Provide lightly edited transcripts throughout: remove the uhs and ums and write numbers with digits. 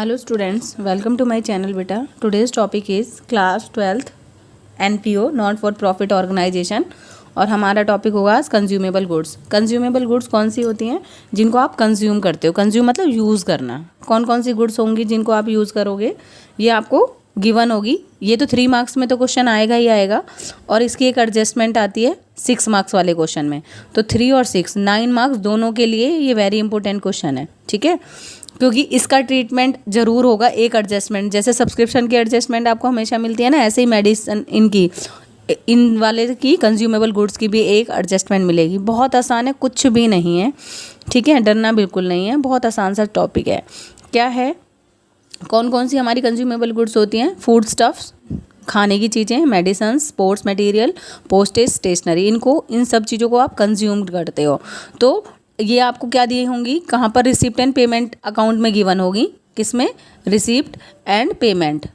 Hello students, welcome to my channel बेटा। Today's topic is class 12th NPO not for profit organisation और हमारा topic होगा आज consumable goods. Consumable goods कौन सी होती हैं? जिनको आप कंज्यूम करते हो। कंज्यूम मतलब यूज़ करना। कौन कौन सी गुड्स होंगी जिनको आप यूज़ करोगे, ये आपको गिवन होगी। ये तो 3 मार्क्स में तो क्वेश्चन आएगा ही आएगा, और इसकी एक एडजस्टमेंट आती है 6 मार्क्स वाले क्वेश्चन में। तो 3 और 6 9 मार्क्स दोनों के लिए ये वेरी इंपॉर्टेंट क्वेश्चन है, ठीक है। क्योंकि इसका ट्रीटमेंट जरूर होगा। एक एडजस्टमेंट, जैसे सब्सक्रिप्शन की एडजस्टमेंट आपको हमेशा मिलती है ना, ऐसे ही मेडिसिन इन वाले की कंज्यूमेबल गुड्स की भी एक एडजस्टमेंट मिलेगी। बहुत आसान है, कुछ भी नहीं है, ठीक है। डरना बिल्कुल नहीं है, बहुत आसान सा टॉपिक है। क्या है, कौन कौन सी हमारी कंज्यूमेबल गुड्स होती हैं? फूड स्टफ्स, खाने की चीज़ें, medicine, sports material, postage, stationery. इन सब चीज़ों को आप कंज्यूम करते हो। तो ये आपको क्या दी होंगी, कहाँ पर? रिसिप्ट एंड पेमेंट अकाउंट में गिवन होगी। किसमें? रिसिप्ट एंड पेमेंट,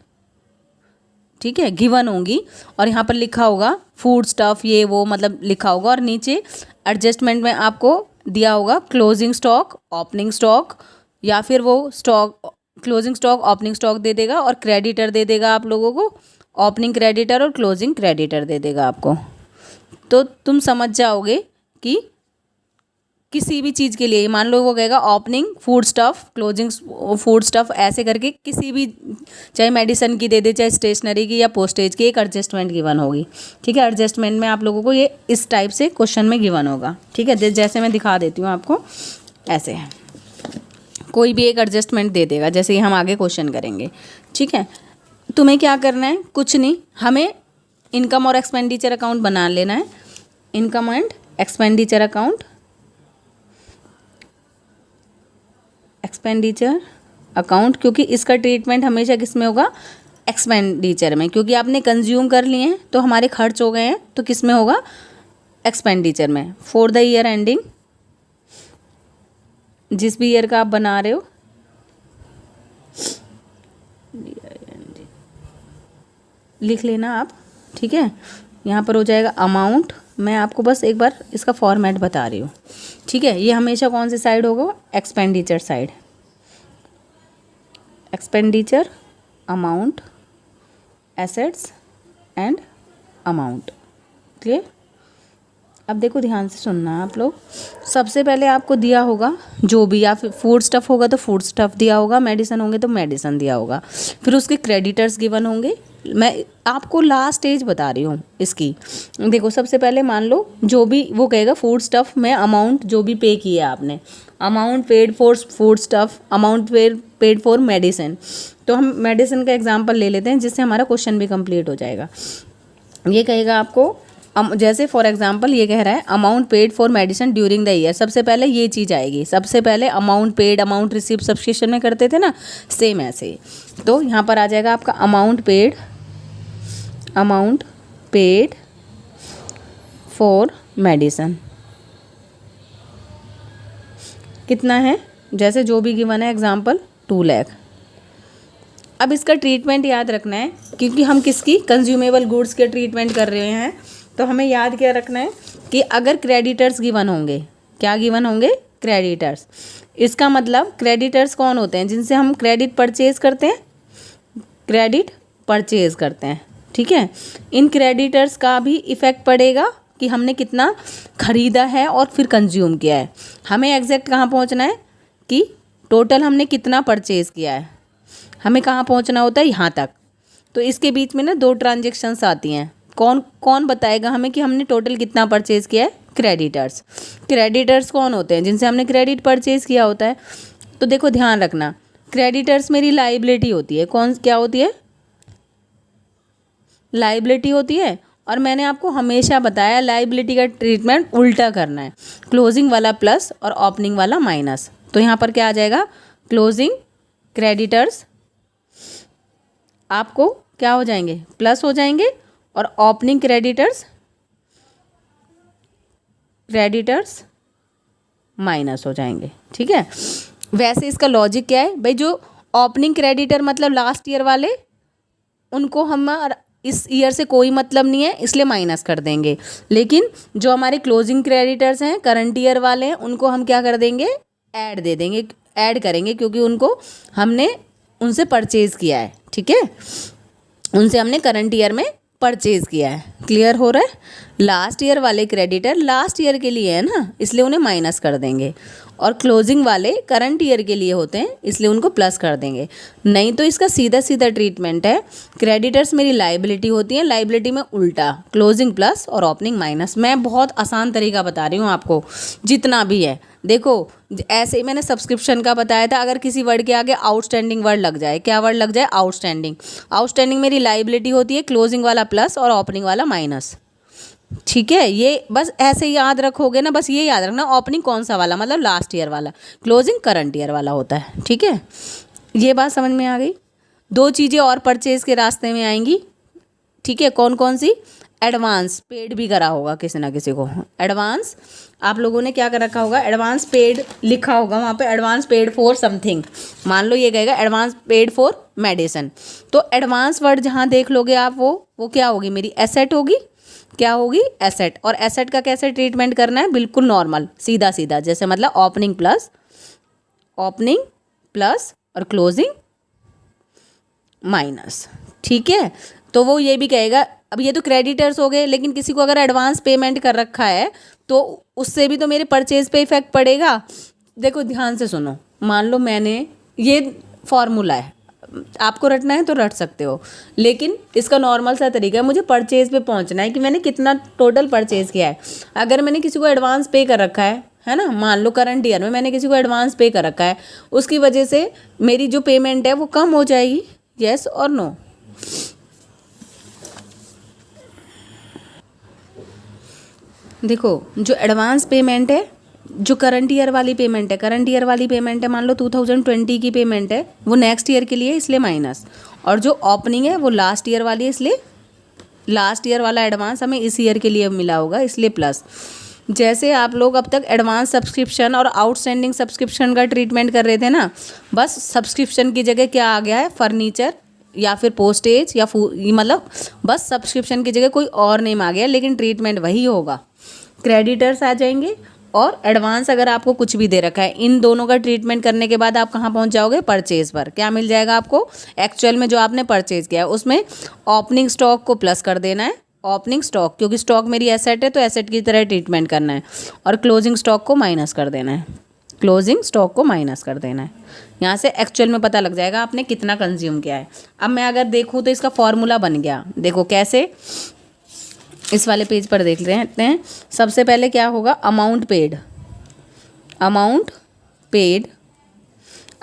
ठीक है, गिवन होंगी। और यहाँ पर लिखा होगा फूड स्टफ, ये वो मतलब लिखा होगा। और नीचे एडजस्टमेंट में आपको दिया होगा क्लोजिंग स्टॉक, ओपनिंग स्टॉक, या फिर वो stock closing stock, opening stock दे देगा, और क्रेडिटर दे देगा आप लोगों को। ओपनिंग क्रेडिटर और क्लोजिंग क्रेडिटर दे देगा आपको। तो तुम समझ जाओगे कि किसी भी चीज़ के लिए, मान लो वो कहेगा opening food stuff, closing food stuff, ऐसे करके किसी भी, चाहे मेडिसिन की दे दे, चाहे स्टेशनरी की या पोस्टेज की, एक एडजस्टमेंट गिवन होगी, ठीक है। एडजस्टमेंट में आप लोगों को ये इस टाइप से क्वेश्चन में गिवन होगा, ठीक है। जैसे मैं दिखा देती हूँ आपको, ऐसे कोई भी एक एडजस्टमेंट दे देगा, जैसे ही हम आगे क्वेश्चन करेंगे, ठीक है। तुम्हें क्या करना है? कुछ नहीं, हमें इनकम और एक्सपेंडिचर अकाउंट बना लेना है। Income and expenditure account, expenditure account, क्योंकि इसका ट्रीटमेंट हमेशा किस में होगा? एक्सपेंडिचर में। क्योंकि आपने कंज्यूम कर लिए हैं तो हमारे खर्च हो गए हैं, तो किस में होगा? एक्सपेंडिचर में। फॉर द ईयर एंडिंग, जिस भी ईयर का आप बना रहे हो, लिख लेना आप, ठीक है। यहाँ पर हो जाएगा अमाउंट। मैं आपको बस एक बार इसका फॉर्मेट बता रही हूँ, ठीक है। ये हमेशा कौन से साइड होगा? Expenditure side. Expenditure, amount, assets and amount, clear. अब देखो, ध्यान से सुनना आप लोग। सबसे पहले आपको दिया होगा जो भी, या फिर फूड स्टफ़ होगा तो फूड स्टफ़ दिया होगा, मेडिसिन होंगे तो मेडिसिन दिया होगा, फिर उसके क्रेडिटर्स गिवन होंगे। मैं आपको लास्ट स्टेज बता रही हूँ इसकी। देखो, सबसे पहले मान लो जो भी वो कहेगा फूड स्टफ़ में अमाउंट जो भी पे किया आपने, amount paid for food stuff, amount paid for medicine. तो हम मेडिसिन का एग्जाम्पल ले लेते हैं, जिससे हमारा क्वेश्चन भी कंप्लीट हो जाएगा। ये कहेगा आपको, जैसे फॉर एग्जांपल ये कह रहा है amount paid for medicine during the year. सबसे पहले ये चीज़ आएगी, सबसे पहले amount paid, amount receive subscription में करते थे ना, सेम ऐसे ही। तो यहाँ पर आ जाएगा आपका अमाउंट पेड फॉर मेडिसिन। कितना है? जैसे जो भी गिवन है, एग्जाम्पल 2 लाख। अब इसका ट्रीटमेंट याद रखना है, क्योंकि हम किसकी? कंज्यूमेबल गुड्स के ट्रीटमेंट कर रहे हैं। तो हमें याद क्या रखना है कि अगर क्रेडिटर्स गिवन होंगे, क्या गिवन होंगे? क्रेडिटर्स। इसका मतलब क्रेडिटर्स कौन होते हैं? जिनसे हम क्रेडिट परचेज करते हैं, क्रेडिट परचेज करते हैं, ठीक है। इन क्रेडिटर्स का भी इफ़ेक्ट पड़ेगा कि हमने कितना खरीदा है और फिर कंज्यूम किया है। हमें एग्जैक्ट कहाँ पहुँचना है कि टोटल हमने कितना परचेज किया है, हमें कहाँ पहुँचना होता है? यहाँ तक। तो इसके बीच में ना 2 ट्रांजेक्शन्स आती हैं। कौन कौन बताएगा हमें कि हमने टोटल कितना परचेज़ किया है? क्रेडिटर्स। क्रेडिटर्स कौन होते हैं? जिनसे हमने क्रेडिट परचेज़ किया होता है। तो देखो, ध्यान रखना, क्रेडिटर्स मेरी लाइबिलिटी होती है। क्या होती है? लाइबिलिटी होती है। और मैंने आपको हमेशा बताया, लाइबिलिटी का ट्रीटमेंट उल्टा करना है। क्लोजिंग वाला प्लस और ओपनिंग वाला माइनस। तो यहाँ पर क्या आ जाएगा? क्लोजिंग क्रेडिटर्स आपको क्या हो जाएंगे? प्लस हो जाएंगे, और ओपनिंग क्रेडिटर्स माइनस हो जाएंगे, ठीक है। वैसे इसका लॉजिक क्या है भाई? जो ओपनिंग क्रेडिटर मतलब लास्ट ईयर वाले, उनको हम इस ईयर से कोई मतलब नहीं है, इसलिए माइनस कर देंगे। लेकिन जो हमारे क्लोजिंग क्रेडिटर्स हैं, करंट ईयर वाले हैं, उनको हम क्या कर देंगे? ऐड दे देंगे, ऐड करेंगे, क्योंकि उनको हमने उनसे परचेज़ किया है, ठीक है, उनसे हमने करंट ईयर में परचेज़ किया है। क्लियर हो रहा है? लास्ट ईयर वाले क्रेडिटर लास्ट ईयर के लिए है ना, इसलिए उन्हें माइनस कर देंगे, और क्लोजिंग वाले करंट ईयर के लिए होते हैं, इसलिए उनको प्लस कर देंगे। नहीं तो इसका सीधा सीधा ट्रीटमेंट है, क्रेडिटर्स मेरी लाइबिलिटी होती है, लाइबिलिटी में उल्टा क्लोजिंग प्लस और ओपनिंग माइनस। मैं बहुत आसान तरीका बता रही हूँ आपको, जितना भी है। देखो ऐसे ही मैंने सब्सक्रिप्शन का बताया था, अगर किसी वर्ड के आगे आउटस्टैंडिंग वर्ड लग जाए, क्या वर्ड लग जाए? आउटस्टैंडिंग। आउटस्टैंडिंग मेरी लाइबिलिटी होती है, क्लोजिंग वाला प्लस और ओपनिंग वाला माइनस, ठीक है। ये बस ऐसे याद रखोगे ना, बस ये याद रखना, ओपनिंग कौन सा वाला, मतलब लास्ट ईयर वाला, क्लोजिंग करंट ईयर वाला होता है, ठीक है। ये बात समझ में आ गई। दो चीज़ें और परचेज के रास्ते में आएंगी, ठीक है। कौन कौन सी? एडवांस पेड भी करा होगा किसी ना किसी को। एडवांस आप लोगों ने क्या कर रखा होगा? एडवांस पेड लिखा होगा वहाँ पे, एडवांस पेड फॉर समथिंग। मान लो ये कहेगा एडवांस पेड फॉर मेडिसिन, तो एडवांस वर्ड जहाँ देख लोगे आप, वो क्या होगी? मेरी एसेट होगी। क्या होगी? एसेट। और एसेट का कैसे ट्रीटमेंट करना है? बिल्कुल नॉर्मल, सीधा सीधा, जैसे मतलब ओपनिंग प्लस और क्लोजिंग माइनस, ठीक है। तो वो ये भी कहेगा, अब ये तो क्रेडिटर्स हो गए, लेकिन किसी को अगर एडवांस पेमेंट कर रखा है तो उससे भी तो मेरे परचेज पे इफेक्ट पड़ेगा। देखो ध्यान से सुनो, मान लो मैंने, ये फॉर्मूला है, आपको रटना है तो रट सकते हो, लेकिन इसका नॉर्मल सा तरीका है, मुझे परचेज पे पहुंचना है कि मैंने कितना टोटल परचेज किया है। अगर मैंने किसी को एडवांस पे कर रखा है ना, मान लो करंट ईयर में मैंने किसी को एडवांस पे कर रखा है, उसकी वजह से मेरी जो पेमेंट है वो कम हो जाएगी। येस और नो? देखो जो एडवांस पेमेंट है, जो करंट ईयर वाली पेमेंट है, मान लो 2020 की पेमेंट है, वो नेक्स्ट ईयर के लिए, इसलिए माइनस। और जो ओपनिंग है वो लास्ट ईयर वाली है, इसलिए लास्ट ईयर वाला एडवांस हमें इस ईयर के लिए मिला होगा, इसलिए प्लस। जैसे आप लोग अब तक एडवांस सब्सक्रिप्शन और आउटस्टैंडिंग सब्सक्रिप्शन का ट्रीटमेंट कर रहे थे ना, बस सब्सक्रिप्शन की जगह क्या आ गया है? फर्नीचर या फिर पोस्टेज या मतलब बस सब्सक्रिप्शन की जगह कोई और नेम आ गया, लेकिन ट्रीटमेंट वही होगा। क्रेडिटर्स आ जाएंगे और एडवांस अगर आपको कुछ भी दे रखा है, इन दोनों का ट्रीटमेंट करने के बाद आप कहाँ पहुँच जाओगे? परचेज पर। क्या मिल जाएगा आपको? एक्चुअल में जो आपने परचेज किया है उसमें ओपनिंग स्टॉक को प्लस कर देना है, ओपनिंग स्टॉक, क्योंकि स्टॉक मेरी एसेट है तो एसेट की तरह ट्रीटमेंट करना है, और क्लोजिंग स्टॉक को माइनस कर देना है, क्लोजिंग स्टॉक को माइनस कर देना है। यहाँ से एक्चुअल में पता लग जाएगा आपने कितना कंज्यूम किया है। अब मैं अगर देखूँ तो इसका फॉर्मूला बन गया, देखो कैसे, इस वाले पेज पर देख लेते हैं। सबसे पहले क्या होगा? अमाउंट पेड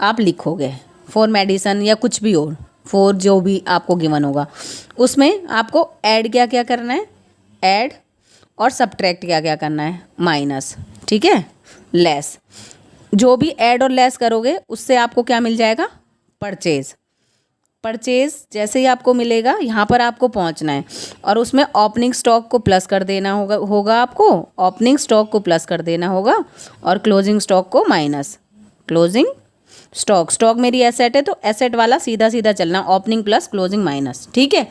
आप लिखोगे फॉर मेडिसन या कुछ भी हो, फॉर जो भी आपको गिवन होगा, उसमें आपको ऐड क्या क्या करना है? ऐड, और सब्ट्रैक्ट क्या क्या करना है? माइनस, ठीक है। लेस, जो भी ऐड और लेस करोगे उससे आपको क्या मिल जाएगा? परचेज जैसे ही आपको मिलेगा, यहाँ पर आपको पहुँचना है, और उसमें ओपनिंग स्टॉक को प्लस कर देना होगा आपको, ओपनिंग स्टॉक को प्लस कर देना होगा, और क्लोजिंग स्टॉक को माइनस। क्लोजिंग स्टॉक मेरी एसेट है तो एसेट वाला सीधा सीधा चलना, ओपनिंग प्लस क्लोजिंग माइनस, ठीक है।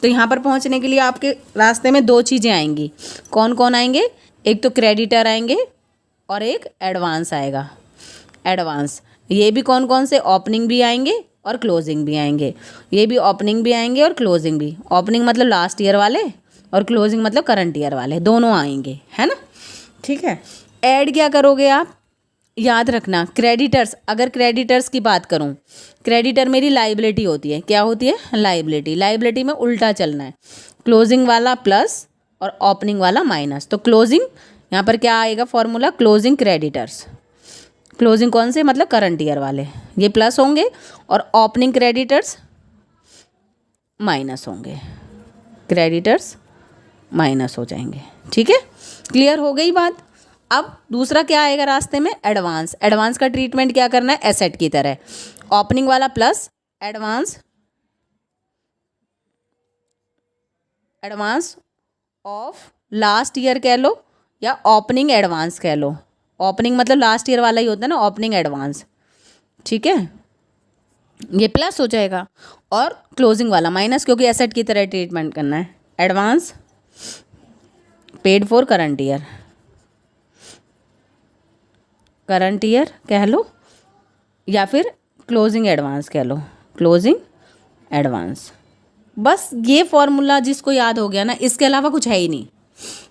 तो यहाँ पर पहुँचने के लिए आपके रास्ते में दो चीज़ें आएंगी। कौन कौन आएंगे? एक तो क्रेडिटर आएंगे और एक एडवांस आएगा। एडवांस ये भी कौन कौन से? ओपनिंग भी आएंगे और क्लोजिंग भी आएंगे। ये भी ओपनिंग भी आएंगे और क्लोजिंग भी। ओपनिंग मतलब लास्ट ईयर वाले और क्लोजिंग मतलब करंट ईयर वाले, दोनों आएंगे, है ना, ठीक है। ऐड क्या करोगे आप? याद रखना, क्रेडिटर्स, अगर क्रेडिटर्स की बात करूं, क्रेडिटर मेरी लाइबिलिटी होती है। क्या होती है? लाइबिलिटी में उल्टा चलना है, क्लोजिंग वाला प्लस और ओपनिंग वाला माइनस। तो क्लोजिंग, यहाँ पर क्या आएगा फॉर्मूला? Closing creditors. क्लोजिंग कौन से? मतलब करंट ईयर वाले, ये प्लस होंगे, और ओपनिंग क्रेडिटर्स माइनस होंगे, क्रेडिटर्स माइनस हो जाएंगे, ठीक है। क्लियर हो गई बात? अब दूसरा क्या आएगा रास्ते में? एडवांस का ट्रीटमेंट क्या करना है? एसेट की तरह, ओपनिंग वाला plus advance of last year कह लो या ओपनिंग एडवांस कह लो। ओपनिंग मतलब लास्ट ईयर वाला ही होता है ना, ओपनिंग एडवांस, ठीक है, ये प्लस हो जाएगा, और क्लोजिंग वाला माइनस, क्योंकि एसेट की तरह ट्रीटमेंट करना है। Advance paid for current year कह लो, या फिर क्लोजिंग एडवांस कह लो, क्लोजिंग एडवांस। बस ये फॉर्मूला जिसको याद हो गया ना, इसके अलावा कुछ है ही नहीं,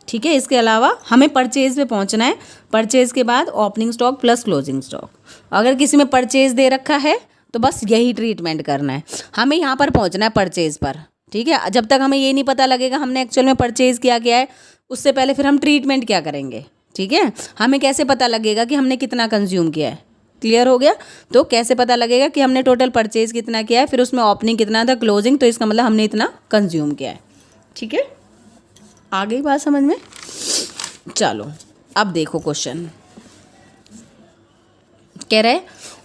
ठीक है। इसके अलावा हमें परचेज पे पहुंचना है। परचेज के बाद opening stock plus closing stock. अगर किसी में परचेज दे रखा है तो बस यही ट्रीटमेंट करना है। हमें यहाँ पर पहुंचना है परचेज पर, ठीक है। जब तक हमें ये नहीं पता लगेगा हमने एक्चुअल में परचेज किया क्या है, उससे पहले फिर हम ट्रीटमेंट क्या करेंगे, ठीक है। हमें कैसे पता लगेगा कि हमने कितना कंज्यूम किया है, क्लियर हो गया। तो कैसे पता लगेगा कि हमने टोटल परचेज कितना किया है, फिर उसमें ओपनिंग कितना था, क्लोजिंग, तो इसका मतलब हमने इतना कंज्यूम किया है, ठीक है। आ गई बात समझ में। चलो अब देखो क्वेश्चन कह रहे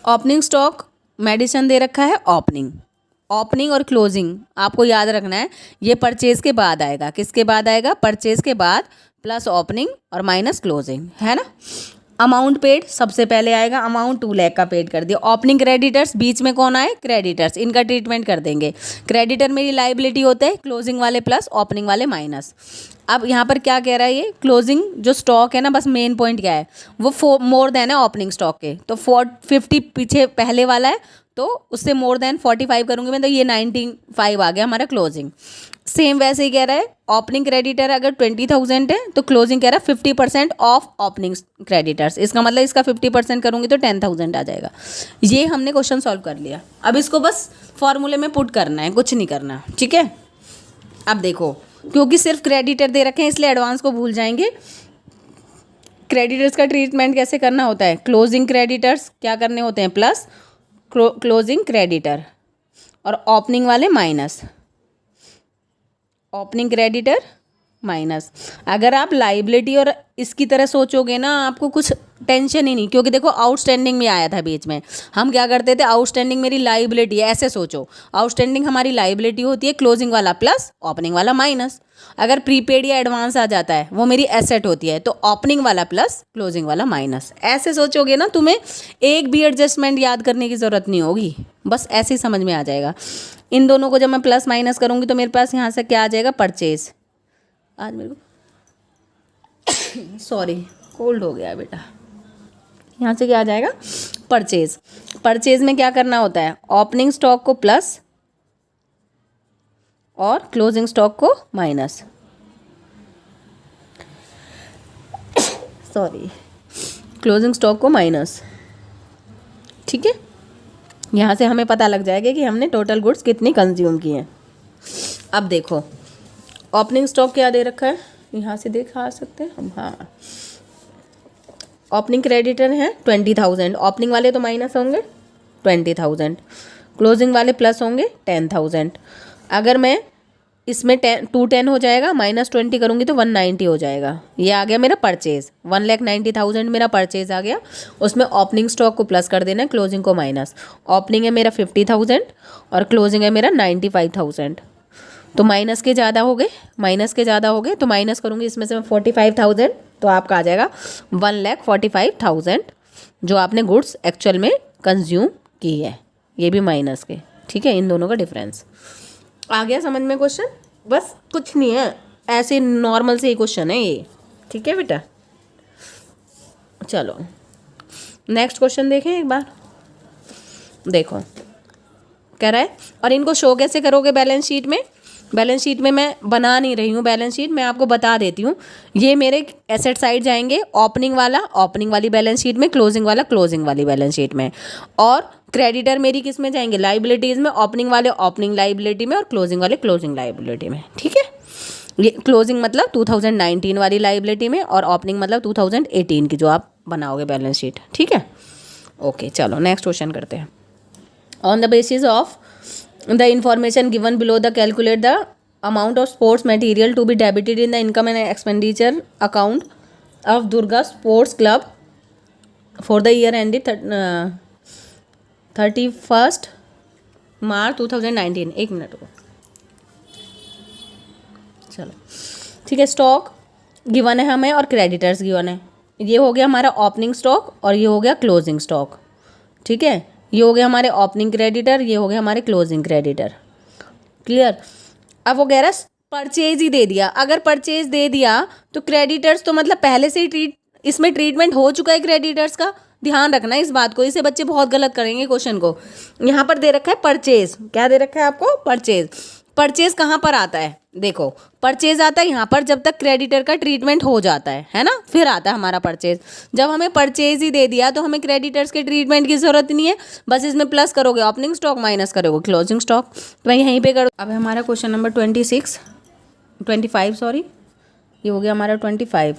ओपनिंग स्टॉक मेडिसिन दे रखा है। ओपनिंग और क्लोजिंग आपको याद रखना है, ये परचेज के बाद आएगा। किसके बाद आएगा? परचेज के बाद प्लस ओपनिंग और माइनस क्लोजिंग, है ना। अमाउंट पेड सबसे पहले आएगा, अमाउंट 2 लाख का पेड कर दिया। ओपनिंग क्रेडिटर्स, बीच में कौन आए? क्रेडिटर्स, इनका ट्रीटमेंट कर देंगे। क्रेडिटर मेरी लाइबिलिटी होते हैं, क्लोजिंग वाले प्लस ओपनिंग वाले माइनस। अब यहाँ पर क्या कह रहा है ये, क्लोजिंग जो स्टॉक है ना, बस मेन पॉइंट क्या है, वो मोर देन है ओपनिंग स्टॉक के, तो 50 पीछे पहले वाला है, तो उससे मोर देन 45 करूँगी मैं, तो ये 95 आ गया हमारा क्लोजिंग। सेम वैसे ही कह रहा है ओपनिंग क्रेडिटर अगर 20,000 है तो क्लोजिंग कह रहा है 50% ऑफ ओपनिंग क्रेडिटर्स। इसका मतलब इसका 50% करूँगी तो 10,000 आ जाएगा। ये हमने क्वेश्चन सॉल्व कर लिया। अब इसको बस फॉर्मूले में पुट करना है, कुछ नहीं करना, ठीक है। अब देखो, क्योंकि सिर्फ क्रेडिटर दे रखे हैं इसलिए एडवांस को भूल जाएंगे। क्रेडिटर्स का ट्रीटमेंट कैसे करना होता है? क्लोजिंग क्रेडिटर्स क्या करने होते हैं? प्लस क्लोजिंग क्रेडिटर, और ओपनिंग वाले माइनस, ओपनिंग क्रेडिटर माइनस। अगर आप लाइबिलिटी और इसकी तरह सोचोगे ना, आपको कुछ टेंशन ही नहीं, क्योंकि देखो आउटस्टैंडिंग में आया था बीच में। हम क्या करते थे, आउटस्टैंडिंग मेरी लाइबिलिटी है, ऐसे सोचो, आउटस्टैंडिंग हमारी लाइबिलिटी होती है, क्लोजिंग वाला प्लस ओपनिंग वाला माइनस। अगर प्रीपेड या एडवांस आ जाता है वो मेरी एसेट होती है, तो ओपनिंग वाला प्लस क्लोजिंग वाला माइनस। ऐसे सोचोगे ना, तुम्हें एक भी एडजस्टमेंट याद करने की ज़रूरत नहीं होगी, बस ऐसे ही समझ में आ जाएगा। इन दोनों को जब मैं प्लस माइनस करूँगी तो मेरे पास यहाँ से क्या आ जाएगा? परचेज। आज मेरे को सॉरी कोल्ड हो गया बेटा। यहाँ से क्या आ जाएगा? परचेज। परचेज में क्या करना होता है? ओपनिंग स्टॉक को प्लस और क्लोजिंग स्टॉक को माइनस, सॉरी क्लोजिंग स्टॉक को माइनस, ठीक है। यहाँ से हमें पता लग जाएगा कि हमने टोटल गुड्स कितनी कंज्यूम की हैं। अब देखो ओपनिंग स्टॉक क्या दे रखा है, यहाँ से देखा सकते हैं हम। हाँ, ओपनिंग क्रेडिटर हैं 20,000, ओपनिंग वाले तो माइनस होंगे 20,000, क्लोजिंग वाले प्लस होंगे 10,000। अगर मैं इसमें 210 हो जाएगा, -20 करूँगी तो 190 हो जाएगा। ये आ गया मेरा परचेज, 1,90,000 मेरा परचेज आ गया। उसमें ओपनिंग स्टॉक को प्लस कर देना है, क्लोजिंग को माइनस। ओपनिंग है मेरा 50,000 और क्लोजिंग है मेरा 95,000, तो माइनस के ज़्यादा हो गए, तो माइनस करूँगी इसमें से मैं 45,000, तो आपका आ जाएगा 1,45,000 जो आपने गुड्स एक्चुअल में कंज्यूम की है, ये भी माइनस के, ठीक है। इन दोनों का डिफरेंस आ गया समझ में क्वेश्चन? बस कुछ नहीं है, ऐसे नॉर्मल से ही क्वेश्चन है ये, ठीक है बेटा। चलो नेक्स्ट क्वेश्चन देखें एक बार। देखो कह रहा है, और इनको शो कैसे करोगे बैलेंस शीट में? बैलेंस शीट में मैं बना नहीं रही हूँ बैलेंस शीट, मैं आपको बता देती हूँ। ये मेरे एसेट साइड जाएंगे, ओपनिंग वाला ओपनिंग वाली बैलेंस शीट में, क्लोजिंग वाला क्लोजिंग वाली बैलेंस शीट में, और क्रेडिटर मेरी किस में जाएंगे? लाइबिलिटीज़ में, ओपनिंग वाले ओपनिंग लाइबिलिटी में और क्लोजिंग वाले क्लोजिंग लाइबिलिटी में, ठीक है। ये क्लोजिंग मतलब 2019 वाली लाइबिलिटी में, और ओपनिंग मतलब 2018 की जो आप बनाओगे बैलेंस शीट, ठीक है। ओके चलो नेक्स्ट क्वेश्चन करते हैं। On the basis of the information given below, the calculate the amount of sports material to be debited in the income and expenditure account of Durga Sports Club for the year ended 31st March 2019। एक minute को, चलो ठीक है। Stock given है हमें और creditors given है। ये हो गया हमारा ओपनिंग स्टॉक और ये हो गया क्लोजिंग स्टॉक, ठीक है। ये हो गया हमारे ओपनिंग क्रेडिटर, ये हो गया हमारे क्लोजिंग क्रेडिटर, क्लियर। अब वो कह रहा है परचेज ही दे दिया। अगर परचेज दे दिया तो क्रेडिटर्स तो मतलब पहले से ही इसमें ट्रीटमेंट हो चुका है क्रेडिटर्स का। ध्यान रखना इस बात को, इसे बच्चे बहुत गलत करेंगे क्वेश्चन को। यहाँ पर दे रखा है परचेज, क्या दे रखा है आपको, परचेज। परचेज कहाँ पर आता है, देखो परचेज आता है यहाँ पर जब तक क्रेडिटर का ट्रीटमेंट हो जाता है ना, फिर आता है हमारा परचेज। जब हमें परचेज ही दे दिया तो हमें क्रेडिटर्स के ट्रीटमेंट की जरूरत नहीं है, बस इसमें प्लस करोगे ओपनिंग स्टॉक, माइनस करोगे क्लोजिंग स्टॉक। तो मैं यहीं पे करो। अब हमारा क्वेश्चन नंबर 25 सॉरी, ये हो गया हमारा 25।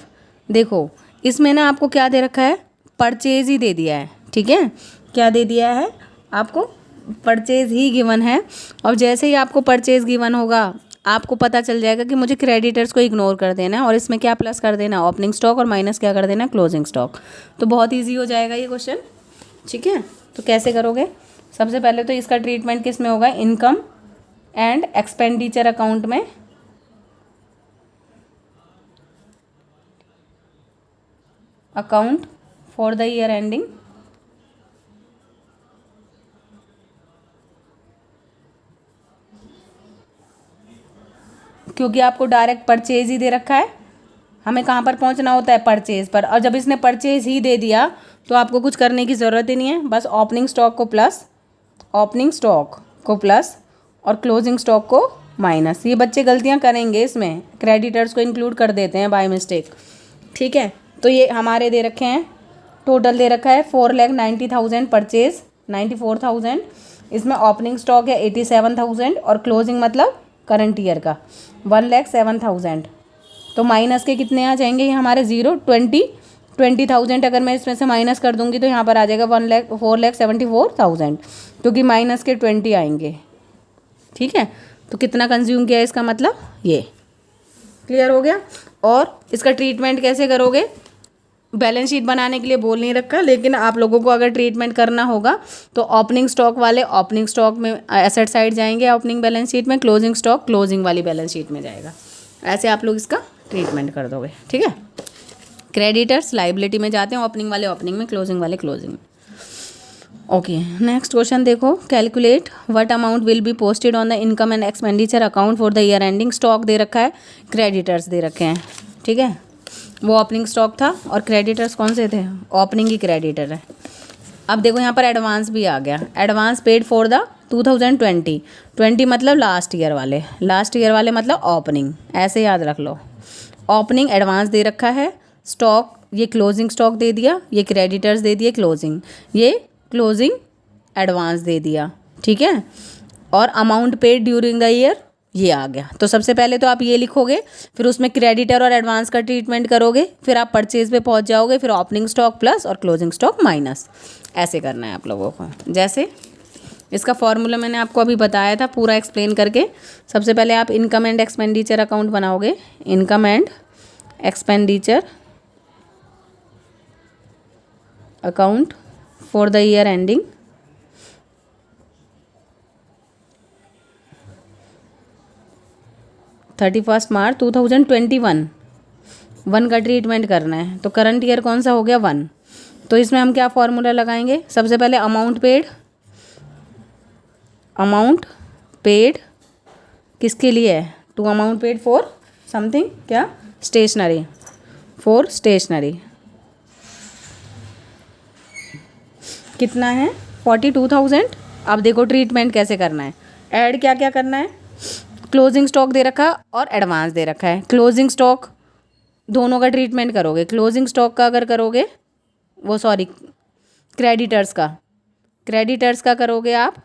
देखो इसमें ना आपको क्या दे रखा है, परचेज ही दे दिया है, ठीक है, क्या दे दिया है आपको, परचेज ही गिवन है। और जैसे ही आपको परचेज गिवन होगा आपको पता चल जाएगा कि मुझे क्रेडिटर्स को इग्नोर कर देना है और इसमें क्या प्लस कर देना, ओपनिंग स्टॉक, और माइनस क्या कर देना, क्लोजिंग स्टॉक। तो बहुत ईजी हो जाएगा ये क्वेश्चन, ठीक है। तो कैसे करोगे, सबसे पहले तो इसका ट्रीटमेंट किस में होगा, इनकम एंड एक्सपेंडिचर अकाउंट में। Account for the year ending, क्योंकि आपको डायरेक्ट परचेज ही दे रखा है, हमें कहाँ पर पहुँचना होता है, परचेज पर। और जब इसने परचेज ही दे दिया तो आपको कुछ करने की ज़रूरत ही नहीं है, बस ओपनिंग स्टॉक को प्लस और क्लोजिंग स्टॉक को माइनस। ये बच्चे गलतियाँ करेंगे, इसमें क्रेडिटर्स को इंक्लूड कर देते हैं बाय मिस्टेक, ठीक है। तो ये हमारे दे रखे हैं, टोटल दे रखा है 4,90,000 परचेज 94,000, इसमें ओपनिंग स्टॉक है 87,000 और क्लोजिंग मतलब करंट ईयर का 1,07,000। तो माइनस के कितने आ जाएंगे ये हमारे 20,000। अगर मैं इसमें से माइनस कर दूंगी तो यहाँ पर आ जाएगा 4,74,000, क्योंकि माइनस के 20 आएंगे, ठीक है। तो कितना कंज्यूम किया इसका मतलब ये, क्लियर हो गया। और इसका ट्रीटमेंट कैसे करोगे, बैलेंस शीट बनाने के लिए बोल नहीं रखा, लेकिन आप लोगों को अगर ट्रीटमेंट करना होगा तो ओपनिंग स्टॉक वाले ओपनिंग स्टॉक में एसेट साइड जाएंगे, ओपनिंग बैलेंस शीट में, क्लोजिंग स्टॉक क्लोजिंग वाली बैलेंस शीट में जाएगा। ऐसे आप लोग इसका ट्रीटमेंट कर दोगे, ठीक है। क्रेडिटर्स लाइबिलिटी में जाते हैं, ओपनिंग वाले ओपनिंग में, क्लोजिंग वाले क्लोजिंग में। ओके, नेक्स्ट क्वेश्चन देखो, calculate what amount will be posted on the income and expenditure account for the year ending. Stock दे रखा है, क्रेडिटर्स दे रखे हैं, ठीक है। वो ओपनिंग स्टॉक था और क्रेडिटर्स कौन से थे, ओपनिंग ही क्रेडिटर है। अब देखो यहाँ पर एडवांस भी आ गया, एडवांस पेड फॉर द 2020 मतलब लास्ट ईयर वाले मतलब ओपनिंग, ऐसे याद रख लो। ओपनिंग एडवांस दे रखा है, स्टॉक ये क्लोजिंग स्टॉक दे दिया, ये क्रेडिटर्स दे दिए क्लोजिंग, ये क्लोजिंग एडवांस दे दिया, ठीक है। और amount paid during the year ये आ गया। तो सबसे पहले तो आप ये लिखोगे, फिर उसमें क्रेडिटर और एडवांस का ट्रीटमेंट करोगे, फिर आप परचेज पे पहुंच जाओगे, फिर ओपनिंग स्टॉक प्लस और क्लोजिंग स्टॉक माइनस। ऐसे करना है आप लोगों को। जैसे इसका फॉर्मूला मैंने आपको अभी बताया था पूरा एक्सप्लेन करके। सबसे पहले आप इनकम एंड एक्सपेंडिचर अकाउंट बनाओगे, income and expenditure account for the year ending 31 मार्च 2021। 1 का ट्रीटमेंट करना है, तो करंट ईयर कौन सा हो गया 1। तो इसमें हम क्या फॉर्मूला लगाएंगे, सबसे पहले अमाउंट पेड किसके लिए है, to amount paid for something, क्या, स्टेशनरी, फॉर स्टेशनरी कितना है 42,000। अब देखो ट्रीटमेंट कैसे करना है, ऐड क्या क्या करना है, क्लोजिंग स्टॉक दे रखा और एडवांस दे रखा है। क्लोजिंग स्टॉक दोनों का ट्रीटमेंट करोगे, क्लोजिंग स्टॉक का अगर करोगे क्रेडिटर्स का करोगे आप।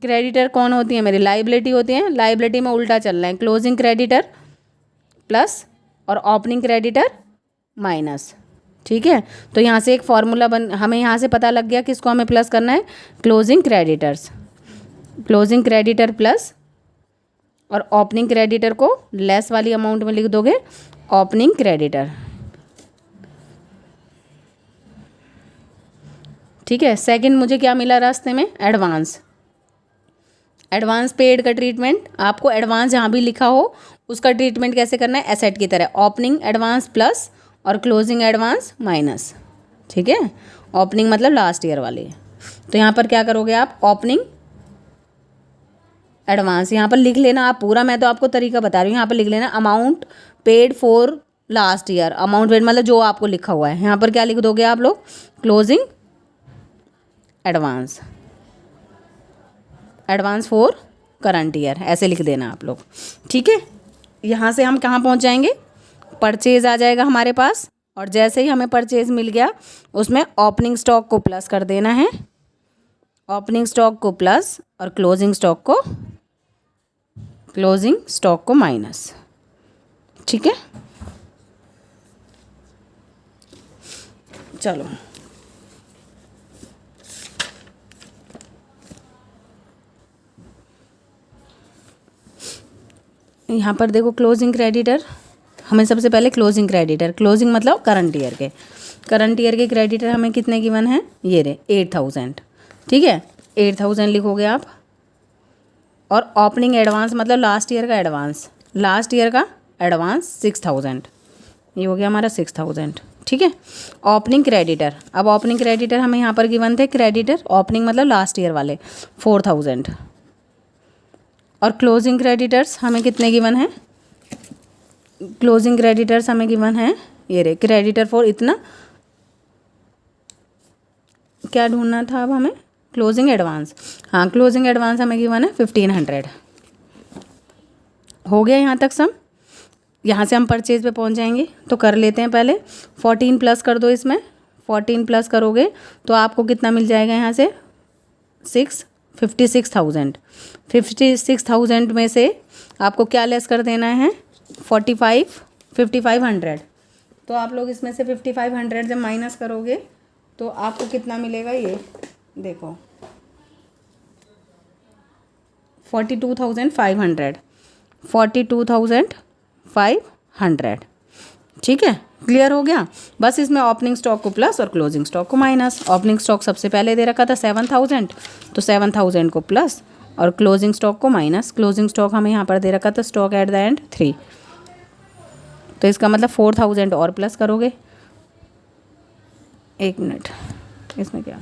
क्रेडिटर कौन होती है मेरी, लाइबिलिटी होती है, लाइबिलिटी में उल्टा चल रहा है, क्लोजिंग क्रेडिटर प्लस और ओपनिंग क्रेडिटर माइनस, ठीक है। तो यहाँ से एक फॉर्मूला हमें यहाँ से पता लग गया किसको हमें प्लस करना है, क्लोजिंग क्रेडिटर प्लस और ओपनिंग क्रेडिटर को लेस वाली अमाउंट में लिख दोगे, ओपनिंग क्रेडिटर, ठीक है। सेकंड मुझे क्या मिला रास्ते में, एडवांस पेड का ट्रीटमेंट। आपको एडवांस जहाँ भी लिखा हो उसका ट्रीटमेंट कैसे करना है, एसेट की तरह, ओपनिंग एडवांस प्लस और क्लोजिंग एडवांस माइनस, ठीक है। ओपनिंग मतलब लास्ट ईयर वाले। तो यहाँ पर क्या करोगे आप, ओपनिंग एडवांस यहाँ पर लिख लेना आप पूरा, मैं तो आपको तरीका बता रही हूँ। यहाँ पर लिख लेना amount paid for last year, amount paid मतलब जो आपको लिखा हुआ है। यहाँ पर क्या लिख दोगे आप लोग, closing advance, advance for current year, ऐसे लिख देना आप लोग, ठीक है। यहाँ से हम कहाँ पहुँच जाएंगे, परचेज आ जाएगा हमारे पास, और जैसे ही हमें परचेज मिल गया उसमें ओपनिंग स्टॉक को प्लस कर देना है, ओपनिंग स्टॉक को प्लस और क्लोजिंग स्टॉक को माइनस, ठीक है। चलो यहाँ पर देखो क्लोजिंग क्रेडिटर, हमें सबसे पहले क्लोजिंग क्रेडिटर, क्लोजिंग मतलब करंट ईयर के क्रेडिटर हमें कितने गिवन हैं, ये रहे 8000, ठीक है। 8000 लिखोगे आप, और ओपनिंग एडवांस मतलब लास्ट ईयर का एडवांस 6000, ये हो गया हमारा 6000, ठीक है। ओपनिंग क्रेडिटर, अब ओपनिंग क्रेडिटर हमें यहाँ पर गिवन थे, क्रेडिटर ओपनिंग मतलब लास्ट ईयर वाले 4000, और क्लोजिंग क्रेडिटर्स हमें कितने गिवन हैं, क्लोजिंग क्रेडिटर्स हमें गिवन है, ये रे क्रेडिटर फॉर इतना, क्या ढूंढना था अब हमें, क्लोजिंग एडवांस, हाँ क्लोजिंग एडवांस हमें गिवन है 1500। हो गया यहाँ तक सम। यहाँ से हम परचेज पे पहुँच जाएंगे, तो कर लेते हैं पहले 14 प्लस कर दो, इसमें 14 प्लस करोगे तो आपको कितना मिल जाएगा, यहाँ से 56,000 में से आपको क्या लेस कर देना है, 5500। तो आप लोग इसमें से 5500 जब माइनस करोगे तो आपको कितना मिलेगा, ये देखो 42,500, ठीक है। क्लियर हो गया। बस इसमें ओपनिंग स्टॉक को प्लस और क्लोजिंग स्टॉक को माइनस। ओपनिंग स्टॉक सबसे पहले दे रखा था 7000, तो 7000 को प्लस और क्लोजिंग स्टॉक को माइनस। क्लोजिंग स्टॉक हमें यहाँ पर दे रखा था स्टॉक एट द एंड 3, तो इसका मतलब 4000 और प्लस करोगे। एक मिनट, इसमें क्या,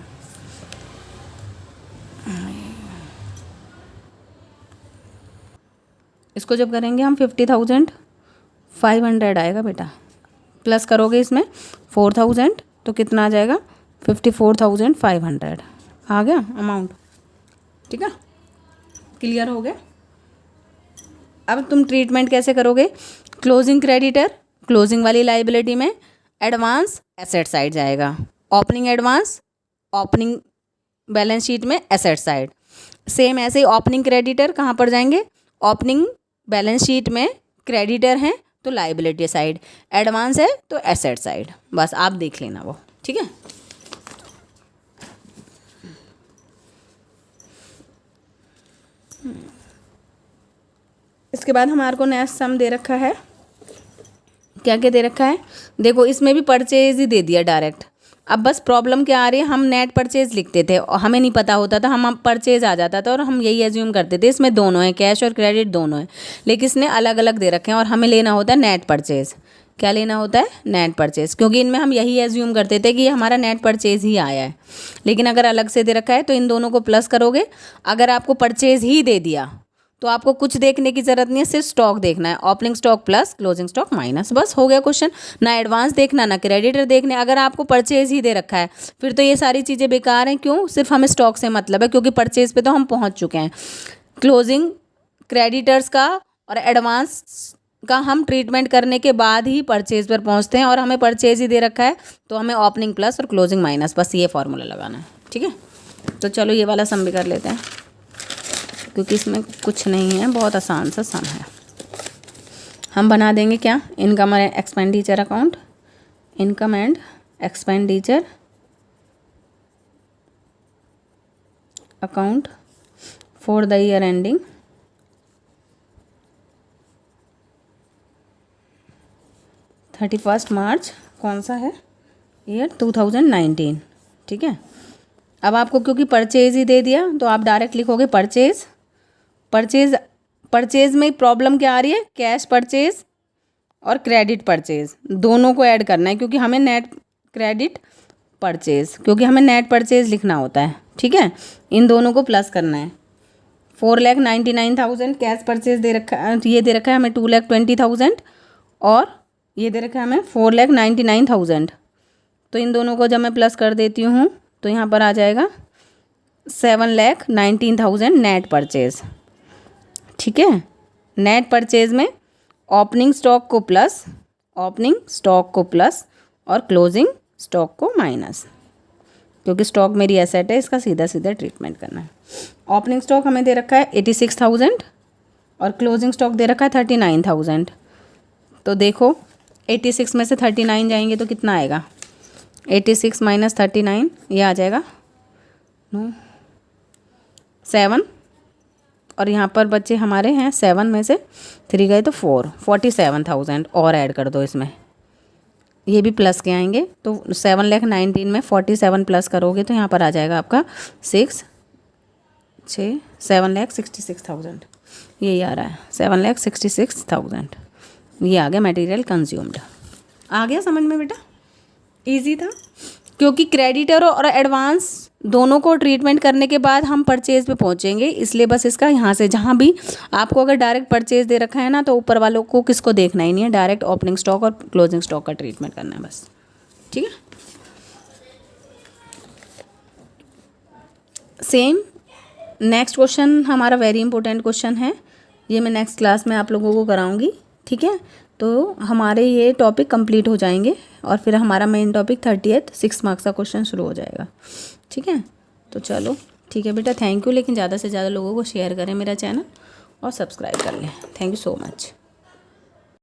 इसको जब करेंगे हम 50,500 आएगा बेटा, प्लस करोगे इसमें 4000 तो कितना आ जाएगा, 54,500 आ गया अमाउंट, ठीक है। क्लियर हो गया। अब तुम ट्रीटमेंट कैसे करोगे, क्लोजिंग क्रेडिटर क्लोजिंग वाली लाइबिलिटी में, एडवांस एसेट साइड जाएगा, opening advance opening balance sheet में एसेट साइड। सेम ऐसे ही ओपनिंग क्रेडिटर कहाँ पर जाएंगे, ओपनिंग बैलेंस शीट में क्रेडिटर हैं तो लाइबिलिटी साइड, एडवांस है तो एसेट साइड। बस आप देख लेना वो, ठीक है। इसके बाद हमारे को नेक्स्ट सम दे रखा है, क्या क्या दे रखा है, देखो इसमें भी परचेज ही दे दिया डायरेक्ट। अब बस प्रॉब्लम क्या आ रही है, हम नेट परचेज लिखते थे और हमें नहीं पता होता था, हम परचेज आ जाता था और हम यही एज्यूम करते थे इसमें दोनों है, कैश और क्रेडिट दोनों है, लेकिन इसने अलग अलग दे रखे हैं और हमें लेना होता है नेट परचेज। क्या लेना होता है, नेट परचेज, क्योंकि इनमें हम यही एज्यूम करते थे कि ये हमारा नेट परचेज ही आया है। लेकिन अगर अलग से दे रखा है तो इन दोनों को प्लस करोगे। अगर आपको परचेज ही दे दिया तो आपको कुछ देखने की ज़रूरत नहीं है, सिर्फ स्टॉक देखना है, opening stock plus closing stock minus, बस हो गया क्वेश्चन। ना एडवांस देखना ना क्रेडिटर देखने। अगर आपको परचेज ही दे रखा है फिर तो ये सारी चीज़ें बेकार हैं। क्यों, सिर्फ हमें स्टॉक से मतलब है, क्योंकि परचेज पे तो हम पहुंच चुके हैं। क्लोजिंग क्रेडिटर्स का और एडवांस का हम ट्रीटमेंट करने के बाद ही परचेज पर पहुँचते हैं, और हमें परचेज ही दे रखा है तो हमें ओपनिंग प्लस और क्लोजिंग माइनस, बस ये फॉर्मूला लगाना है, ठीक है। तो चलो ये वाला सम भी कर लेते हैं, क्योंकि इसमें कुछ नहीं है, बहुत आसान सा सम है। हम बना देंगे क्या, इनकम और expenditure account, income and expenditure account for the year ending 31 मार्च, कौन सा है, ईयर 2019, ठीक है। अब आपको क्योंकि परचेज ही दे दिया तो आप डायरेक्ट लिखोगे परचेज। परचेज में प्रॉब्लम क्या आ रही है, कैश परचेज और क्रेडिट परचेज दोनों को ऐड करना है, क्योंकि हमें नेट परचेज लिखना होता है, ठीक है। इन दोनों को प्लस करना है। 4,99,000 कैश परचेज दे रखा है, ये दे रखा है हमें 2,20,000, और ये दे रखा है हमें 4,99,000। तो इन दोनों को जब मैं प्लस कर देती हूँ तो यहाँ पर आ जाएगा 7,19,000 नेट परचेज। ठीक है, नेट परचेज में ओपनिंग स्टॉक को प्लस और क्लोजिंग स्टॉक को माइनस, क्योंकि स्टॉक मेरी एसेट है, इसका सीधा सीधा ट्रीटमेंट करना है। ओपनिंग स्टॉक हमें दे रखा है 86,000 और क्लोजिंग स्टॉक दे रखा है 39,000। तो देखो 86 में से 39 जाएंगे तो कितना आएगा, 86 माइनस 39 ये आ जाएगा 7, और यहाँ पर बच्चे हमारे हैं 7 में से 3 गए तो 4, 47,000 और ऐड कर दो इसमें, ये भी प्लस के आएंगे। तो 7,19,000 में 47 प्लस करोगे तो यहाँ पर आ जाएगा आपका 7,66,000, यही आ रहा है 7,66,000। ये आ गया मटेरियल कंज्यूम्ड। आ गया समझ में बेटा, इजी था, क्योंकि क्रेडिटर और एडवांस दोनों को ट्रीटमेंट करने के बाद हम परचेज पे पहुंचेंगे, इसलिए बस इसका यहाँ से जहाँ भी आपको अगर डायरेक्ट परचेज दे रखा है ना, तो ऊपर वालों को किसको देखना ही नहीं है, डायरेक्ट ओपनिंग स्टॉक और क्लोजिंग स्टॉक का ट्रीटमेंट करना है बस। ठीक है, सेम नेक्स्ट क्वेश्चन हमारा वेरी इंपॉर्टेंट क्वेश्चन है, ये मैं नेक्स्ट क्लास में आप लोगों को कराऊंगी। ठीक है, तो हमारे ये टॉपिक कंप्लीट हो जाएंगे और फिर हमारा मेन टॉपिक 38 6 मार्क्स का क्वेश्चन शुरू हो जाएगा। ठीक है, तो चलो ठीक है बेटा, थैंक यू। लेकिन ज़्यादा से ज़्यादा लोगों को शेयर करें मेरा चैनल और सब्सक्राइब कर लें। Thank you so much.